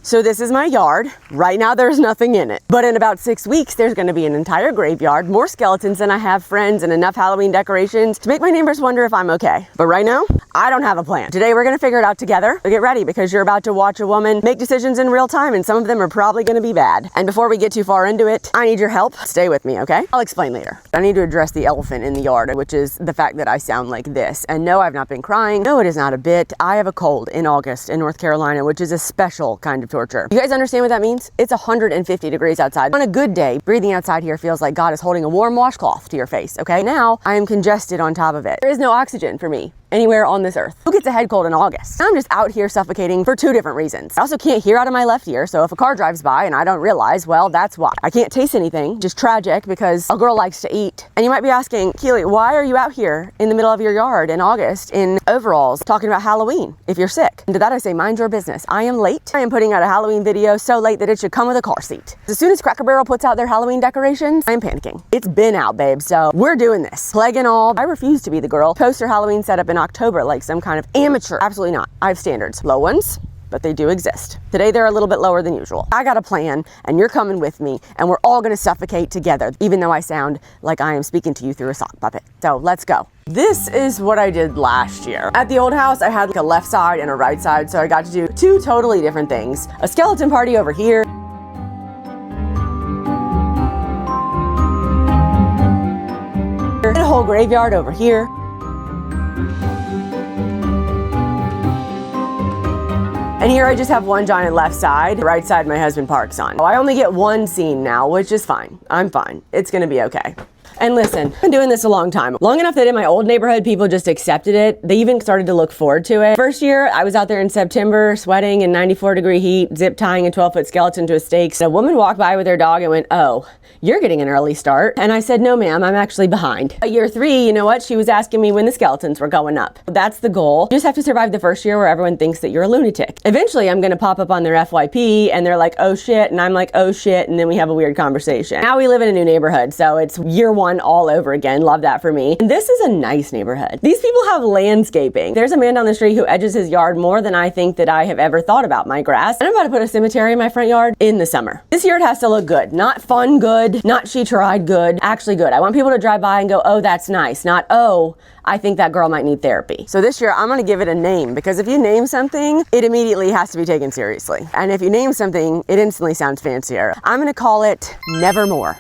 So this is my yard. Right now there's nothing in it. But in about 6 weeks, there's gonna be an entire graveyard, more skeletons than I have friends, and enough Halloween decorations to make my neighbors wonder if I'm okay. But right now, I don't have a plan. Today we're gonna figure it out together. So get ready because you're about to watch a woman make decisions in real time, and some of them are probably gonna be bad. And before we get too far into it, I need your help. Stay with me, okay? I'll explain later. I need to address the elephant in the yard, which is the fact that I sound like this. And no, I've not been crying. No, it is not a bit. I have a cold in August in North Carolina, which is a special kind of torture. You guys understand what that means? It's 150 degrees outside. On a good day, breathing outside here feels like God is holding a warm washcloth to your face, okay? Now, I am congested on top of it. There is no oxygen for me anywhere on this earth. Who gets a head cold in August? I'm just out here suffocating for 2 different reasons. I also can't hear out of my left ear, so if a car drives by and I don't realize, well, that's why. I can't taste anything, just tragic because a girl likes to eat. And you might be asking, Keely, why are you out here in the middle of your yard in August in overalls talking about Halloween if you're sick? And to that I say, mind your business. I am late. I am putting out a Halloween video so late that it should come with a car seat. As soon as Cracker Barrel puts out their Halloween decorations, I am panicking. It's been out, babe, so we're doing this. Plague and all, I refuse to be the girl. Post her Halloween setup in October like some kind of amateur. Absolutely not. I have standards. Low ones, but they do exist. Today they're a little bit lower than usual. I got a plan and you're coming with me and we're all gonna suffocate together, even though I sound like I am speaking to you through a sock puppet. So let's go. This is what I did last year. At the old house, I had like a left side and a right side, so I got to do 2 totally different things. A skeleton party over here. And a whole graveyard over here. And here I just have one giant left side. The right side my husband parks on. I only get one scene now, which is fine. I'm fine. It's gonna be okay. And listen, I've been doing this a long time. Long enough that in my old neighborhood, people just accepted it. They even started to look forward to it. First year, I was out there in September, sweating in 94-degree heat, zip tying a 12-foot skeleton to a stake. So a woman walked by with her dog and went, oh, you're getting an early start. And I said, no, ma'am, I'm actually behind. At year 3, you know what? She was asking me when the skeletons were going up. That's the goal. You just have to survive the first year where everyone thinks that you're a lunatic. Eventually, I'm gonna pop up on their FYP and they're like, oh shit, and I'm like, oh shit, and then we have a weird conversation. Now we live in a new neighborhood, so it's year 1 all over again. Love that for me. And this is a nice neighborhood. These people have landscaping. There's a man down the street who edges his yard more than I think that I have ever thought about my grass. And I'm about to put a cemetery in my front yard in the summer. This year it has to look good. Not fun good, not she tried good, actually good. I want people to drive by and go, oh, that's nice. Not, oh, I think that girl might need therapy. So this year I'm gonna give it a name because if you name something, it immediately has to be taken seriously. And if you name something, it instantly sounds fancier. I'm gonna call it Nevermoore.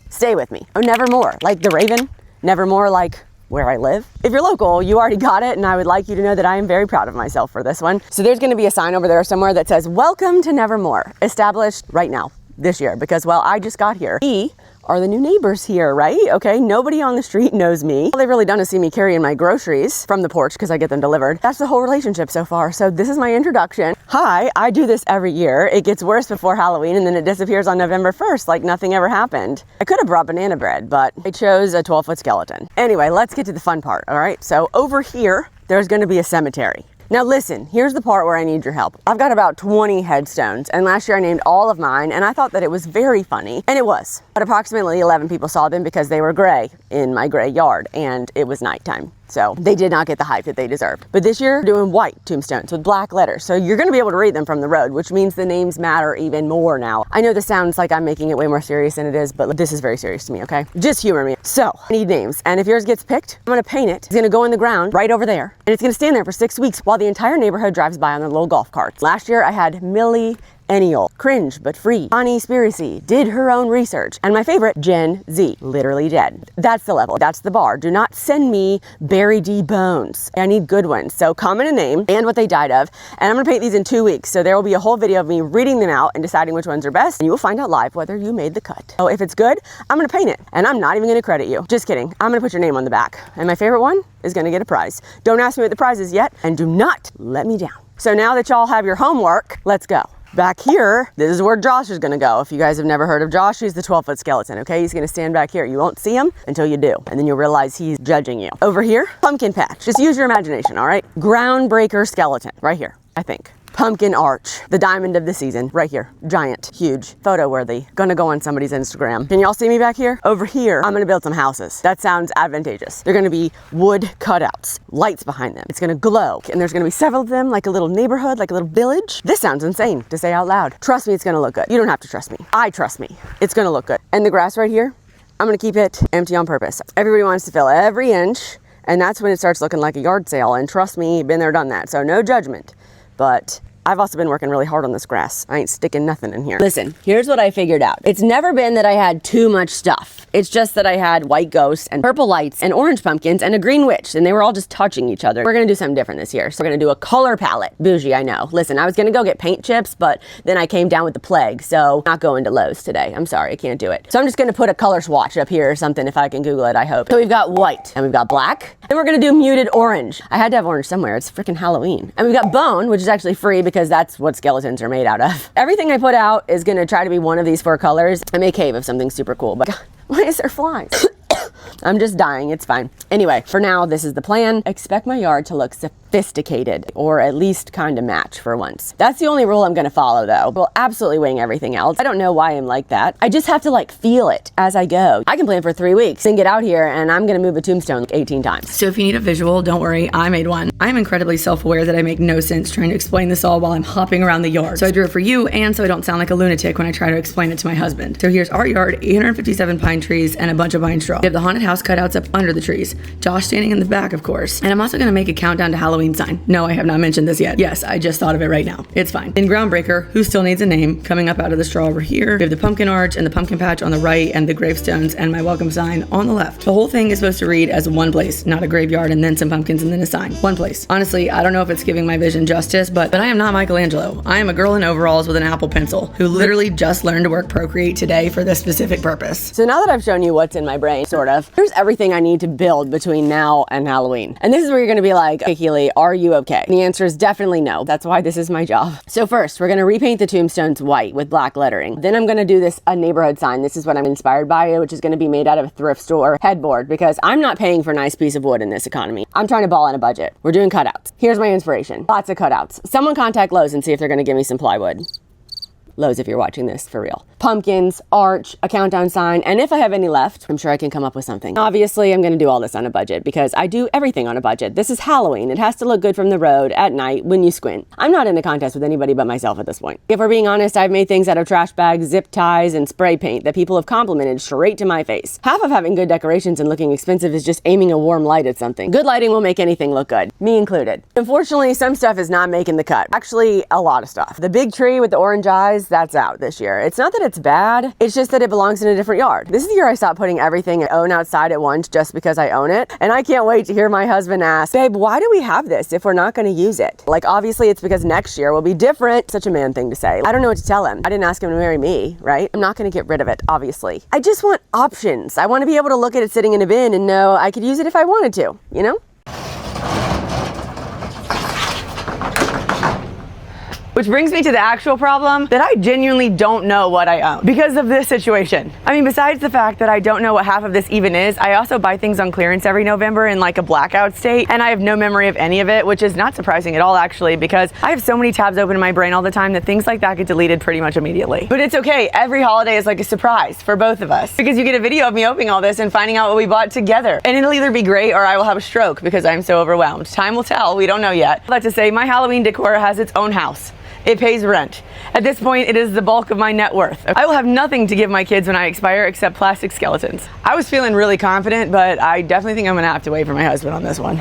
Stay with me. Oh, Nevermoore, like the Raven. Nevermoore, like where I live. If you're local, you already got it, and I would like you to know that I am very proud of myself for this one. So there's gonna be a sign over there somewhere that says, welcome to Nevermoore, established right now, this year, because, well, I just got here. We are the new neighbors here, right? Okay, nobody on the street knows me. All they've really done is see me carrying my groceries from the porch because I get them delivered. That's the whole relationship so far. So this is my introduction. Hi, I do this every year. It gets worse before Halloween and then it disappears on November 1st like nothing ever happened. I could have brought banana bread, but I chose a 12-foot skeleton. Anyway, let's get to the fun part, all right? So over here, there's gonna be a cemetery. Now listen, here's the part where I need your help. I've got about 20 headstones, and last year I named all of mine, and I thought that it was very funny, and it was. But approximately 11 people saw them because they were gray in my gray yard, and it was nighttime. So they did not get the hype that they deserved. But this year, we're doing white tombstones with black letters. So you're gonna be able to read them from the road, which means the names matter even more now. I know this sounds like I'm making it way more serious than it is, but this is very serious to me, okay? Just humor me. So, I need names. And if yours gets picked, I'm gonna paint it. It's gonna go in the ground right over there. And it's gonna stand there for 6 weeks while the entire neighborhood drives by on their little golf carts. Last year, I had Millie Ennial, cringe but free. Bonnie Spiracy did her own research. And my favorite, Gen Z, literally dead. That's the level, that's the bar. Do not send me Barry D. Bones. I need good ones. So comment a name and what they died of. And I'm gonna paint these in 2 weeks. So there will be a whole video of me reading them out and deciding which ones are best. And you will find out live whether you made the cut. So if it's good, I'm gonna paint it. And I'm not even gonna credit you. Just kidding. I'm gonna put your name on the back. And my favorite one is gonna get a prize. Don't ask me what the prize is yet, and do not let me down. So now that y'all have your homework, let's go. Back here, this is where Josh is gonna go. If you guys have never heard of Josh, he's the 12-foot skeleton, okay? He's gonna stand back here. You won't see him until you do, and then you'll realize he's judging you. Over here, pumpkin patch. Just use your imagination, all right? Groundbreaker skeleton, right here, I think. Pumpkin arch, the diamond of the season, right here. Giant, huge, photo worthy. Gonna go on somebody's Instagram. Can y'all see me back here? Over here, I'm gonna build some houses. That sounds advantageous. They're gonna be wood cutouts, lights behind them. It's gonna glow, and there's gonna be several of them, like a little neighborhood, like a little village. This sounds insane to say out loud. Trust me, it's gonna look good. You don't have to trust me. I trust me. It's gonna look good. And the grass right here, I'm gonna keep it empty on purpose. Everybody wants to fill every inch, and that's when it starts looking like a yard sale. And trust me, been there, done that. So no judgment, but I've also been working really hard on this grass. I ain't sticking nothing in here. Listen, here's what I figured out. It's never been that I had too much stuff. It's just that I had white ghosts and purple lights and orange pumpkins and a green witch, and they were all just touching each other. We're gonna do something different this year. So we're gonna do a color palette. Bougie, I know. Listen, I was gonna go get paint chips, but then I came down with the plague, so not going to Lowe's today. I'm sorry, I can't do it. So I'm just gonna put a color swatch up here or something if I can Google it, I hope. So we've got white, and we've got black, and we're gonna do muted orange. I had to have orange somewhere. It's freaking Halloween. And we've got bone, which is actually free because that's what skeletons are made out of. Everything I put out is gonna try to be one of these 4 colors. I may cave of something super cool, but God, why is there flies? I'm just dying, it's fine. Anyway, for now, this is the plan. Expect my yard to look sophisticated, or at least kind of match for once. That's the only rule I'm gonna follow though. We'll absolutely wing everything else. I don't know why I'm like that. I just have to like feel it as I go. I can plan for 3 weeks and get out here and I'm gonna move a tombstone 18 times. So if you need a visual, don't worry, I made one. I'm incredibly self-aware that I make no sense trying to explain this all while I'm hopping around the yard. So I drew it for you and so I don't sound like a lunatic when I try to explain it to my husband. So here's our yard, 857 pine trees and a bunch of pine straw. We have the haunted house cutouts up under the trees. Josh standing in the back, of course. And I'm also gonna make a countdown to Halloween sign. No, I have not mentioned this yet. Yes, I just thought of it right now. It's fine. In Groundbreaker, who still needs a name, coming up out of the straw over here, we have the pumpkin arch and the pumpkin patch on the right and the gravestones and my welcome sign on the left. The whole thing is supposed to read as one place, not a graveyard and then some pumpkins and then a sign. One place. Honestly, I don't know if it's giving my vision justice, but I am not Michelangelo. I am a girl in overalls with an Apple pencil who literally just learned to work Procreate today for this specific purpose. So now that I've shown you what's in my brain, sort of, here's everything I need to build between now and Halloween. And this is where you're gonna be like, hey Keely, are you okay? And the answer is definitely no. That's why this is my job. So first, we're gonna repaint the tombstones white with black lettering. Then I'm gonna do a neighborhood sign. This is what I'm inspired by, which is gonna be made out of a thrift store headboard because I'm not paying for a nice piece of wood in this economy. I'm trying to ball on a budget. We're doing cutouts. Here's my inspiration. Lots of cutouts. Someone contact Lowe's and see if they're gonna give me some plywood. Lowe's, if you're watching this, for real. Pumpkins, arch, a countdown sign, and if I have any left, I'm sure I can come up with something. Obviously, I'm gonna do all this on a budget because I do everything on a budget. This is Halloween. It has to look good from the road at night when you squint. I'm not in a contest with anybody but myself at this point. If we're being honest, I've made things out of trash bags, zip ties, and spray paint that people have complimented straight to my face. Half of having good decorations and looking expensive is just aiming a warm light at something. Good lighting will make anything look good, me included. Unfortunately, some stuff is not making the cut. Actually, a lot of stuff. The big tree with the orange eyes, that's out this year. It's not that it's bad, it's just that it belongs in a different yard. This is the year I stopped putting everything I own outside at once just because I own it. And I can't wait to hear my husband ask, babe, why do we have this if we're not gonna use it? Like, obviously it's because next year will be different. Such a man thing to say. I don't know what to tell him. I didn't ask him to marry me, right? I'm not gonna get rid of it, obviously. I just want options. I wanna be able to look at it sitting in a bin and know I could use it if I wanted to, you know? Which brings me to the actual problem that I genuinely don't know what I own because of this situation. I mean, besides the fact that I don't know what half of this even is, I also buy things on clearance every November in like a blackout state, and I have no memory of any of it, which is not surprising at all actually, because I have so many tabs open in my brain all the time that things like that get deleted pretty much immediately. But it's okay, every holiday is like a surprise for both of us because you get a video of me opening all this and finding out what we bought together. And it'll either be great or I will have a stroke because I'm so overwhelmed. Time will tell, we don't know yet. I'd like to say my Halloween decor has its own house. It pays rent. At this point, it is the bulk of my net worth. I will have nothing to give my kids when I expire except plastic skeletons. I was feeling really confident, but I definitely think I'm gonna have to wait for my husband on this one.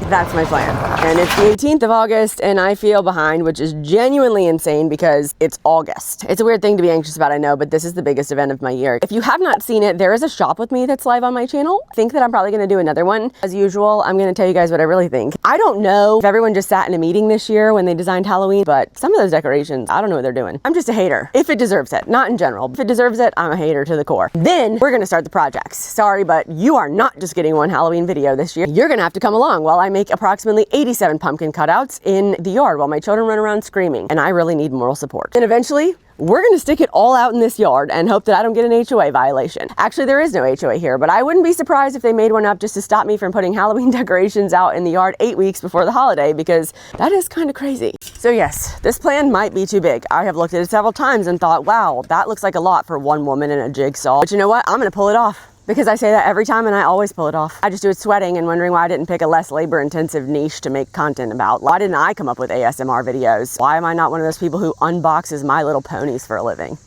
That's my plan. And it's the 18th of August and I feel behind, which is genuinely insane because it's August. It's a weird thing to be anxious about, I know, but this is the biggest event of my year. If you have not seen it, there is a shop with me that's live on my channel. I think that I'm probably gonna do another one. As usual, I'm gonna tell you guys what I really think. I don't know if everyone just sat in a meeting this year when they designed Halloween, but some of those decorations, I don't know what they're doing. I'm just a hater. If it deserves it, not in general. If it deserves it, I'm a hater to the core. Then we're gonna start the projects. Sorry, but you are not just getting one Halloween video this year. You're gonna have to come along while I make approximately 87 pumpkin cutouts in the yard while my children run around screaming, and I really need moral support. And eventually, we're gonna stick it all out in this yard and hope that I don't get an HOA violation. Actually, there is no HOA here, but I wouldn't be surprised if they made one up just to stop me from putting Halloween decorations out in the yard 8 weeks before the holiday, because that is kind of crazy. So yes, this plan might be too big. I have looked at it several times and thought, wow, that looks like a lot for one woman and a jigsaw. But you know what? I'm gonna pull it off. Because I say that every time and I always pull it off. I just do it sweating and wondering why I didn't pick a less labor-intensive niche to make content about. Why didn't I come up with ASMR videos? Why am I not one of those people who unboxes My Little Ponies for a living?